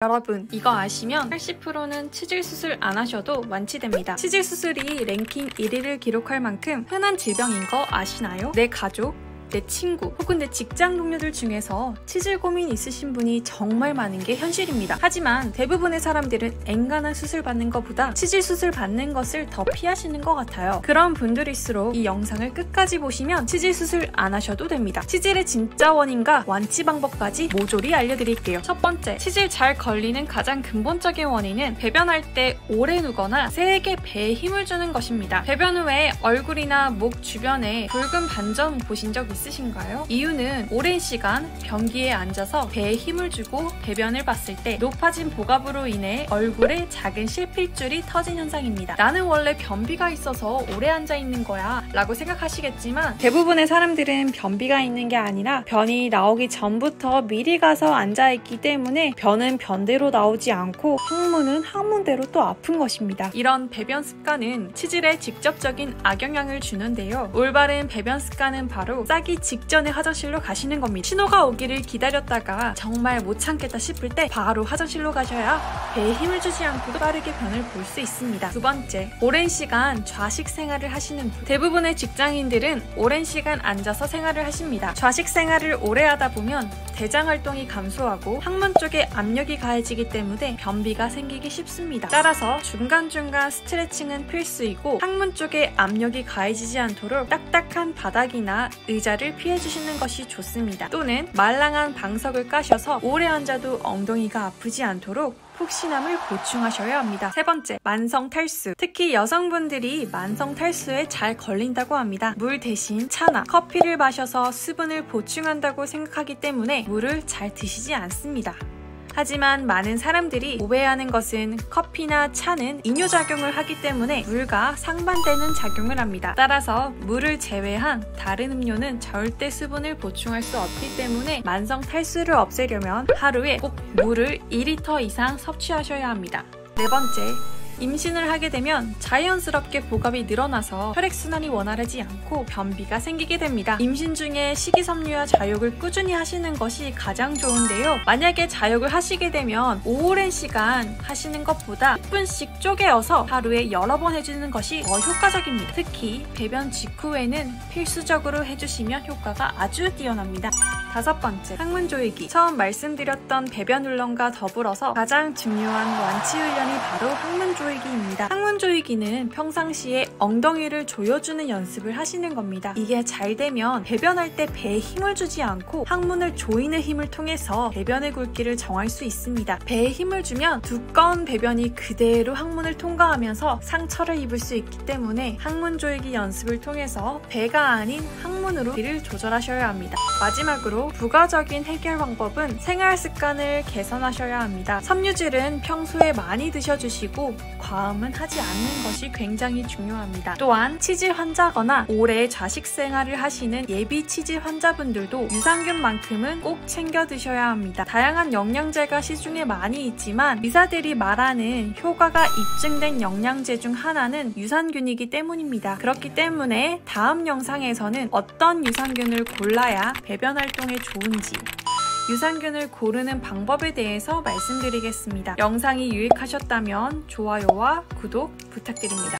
여러분, 이거 아시면 80%는 치질 수술 안 하셔도 완치됩니다. 치질 수술이 랭킹 1위를 기록할 만큼 흔한 질병인 거 아시나요? 내 가족, 내 친구, 혹은 내 직장 동료들 중에서 치질 고민 있으신 분이 정말 많은 게 현실입니다. 하지만 대부분의 사람들은 엔간한 수술 받는 것보다 치질 수술 받는 것을 더 피하시는 것 같아요. 그런 분들일수록 이 영상을 끝까지 보시면 치질 수술 안 하셔도 됩니다. 치질의 진짜 원인과 완치 방법까지 모조리 알려드릴게요. 첫 번째, 치질 잘 걸리는 가장 근본적인 원인은 배변할 때 오래 누거나 세게 배에 힘을 주는 것입니다. 배변 후에 얼굴이나 목 주변에 붉은 반점 보신 적 있으신가요? 이유는 오랜 시간 변기에 앉아서 배에 힘을 주고 배변을 봤을 때 높아진 복압으로 인해 얼굴에 작은 실핏줄이 터진 현상입니다. 나는 원래 변비가 있어서 오래 앉아있는 거야 라고 생각하시겠지만 대부분의 사람들은 변비가 있는 게 아니라 변이 나오기 전부터 미리 가서 앉아있기 때문에 변은 변대로 나오지 않고 항문은 항문대로 또 아픈 것입니다. 이런 배변 습관은 치질에 직접적인 악영향을 주는데요. 올바른 배변 습관은 바로 싸기 직전에 화장실로 가시는 겁니다. 신호가 오기를 기다렸다가 정말 못 참겠다 싶을 때 바로 화장실로 가셔야 배에 힘을 주지 않고도 빠르게 변을 볼 수 있습니다. 두 번째, 오랜 시간 좌식 생활을 하시는 분. 대부분의 직장인들은 오랜 시간 앉아서 생활을 하십니다. 좌식 생활을 오래 하다 보면 대장 활동이 감소하고 항문 쪽에 압력이 가해지기 때문에 변비가 생기기 쉽습니다. 따라서 중간중간 스트레칭은 필수이고 항문 쪽에 압력이 가해지지 않도록 딱딱한 바닥이나 의자를 피해주시는 것이 좋습니다. 또는 말랑한 방석을 까셔서 오래 앉아도 엉덩이가 아프지 않도록 푹신함을 보충하셔야 합니다. 세 번째, 만성 탈수. 특히 여성분들이 만성 탈수에 잘 걸린다고 합니다. 물 대신 차나 커피를 마셔서 수분을 보충한다고 생각하기 때문에 물을 잘 드시지 않습니다. 하지만 많은 사람들이 오해하는 것은 커피나 차는 이뇨작용을 하기 때문에 물과 상반되는 작용을 합니다. 따라서 물을 제외한 다른 음료는 절대 수분을 보충할 수 없기 때문에 만성 탈수를 없애려면 하루에 꼭 물을 2리터 이상 섭취하셔야 합니다. 네 번째, 임신을 하게 되면 자연스럽게 복압이 늘어나서 혈액순환이 원활하지 않고 변비가 생기게 됩니다. 임신 중에 식이섬유와 자욕을 꾸준히 하시는 것이 가장 좋은데요. 만약에 자욕을 하시게 되면 오랜 시간 하시는 것보다 10분씩 쪼개어서 하루에 여러 번 해주는 것이 더 효과적입니다. 특히 배변 직후에는 필수적으로 해주시면 효과가 아주 뛰어납니다. 다섯 번째, 항문 조이기. 처음 말씀드렸던 배변 훈련과 더불어서 가장 중요한 완치 훈련이 바로 항문 조이기입니다. 항문 조이기는 평상시에 엉덩이를 조여주는 연습을 하시는 겁니다. 이게 잘 되면 배변할 때 배에 힘을 주지 않고 항문을 조이는 힘을 통해서 배변의 굵기를 정할 수 있습니다. 배에 힘을 주면 두꺼운 배변이 그대로 항문을 통과하면서 상처를 입을 수 있기 때문에 항문 조이기 연습을 통해서 배가 아닌 항문으로 길을 조절하셔야 합니다. 마지막으로 부가적인 해결 방법은 생활 습관을 개선하셔야 합니다. 섬유질은 평소에 많이 드셔주시고 과음은 하지 않는 것이 굉장히 중요합니다. 또한 치질 환자거나 오래 좌식 생활을 하시는 예비 치질 환자분들도 유산균만큼은 꼭 챙겨 드셔야 합니다. 다양한 영양제가 시중에 많이 있지만 의사들이 말하는 효과가 입증된 영양제 중 하나는 유산균이기 때문입니다. 그렇기 때문에 다음 영상에서는 어떤 유산균을 골라야 배변 활동에 좋은지, 유산균을 고르는 방법에 대해서 말씀드리겠습니다. 영상이 유익하셨다면 좋아요와 구독 부탁드립니다.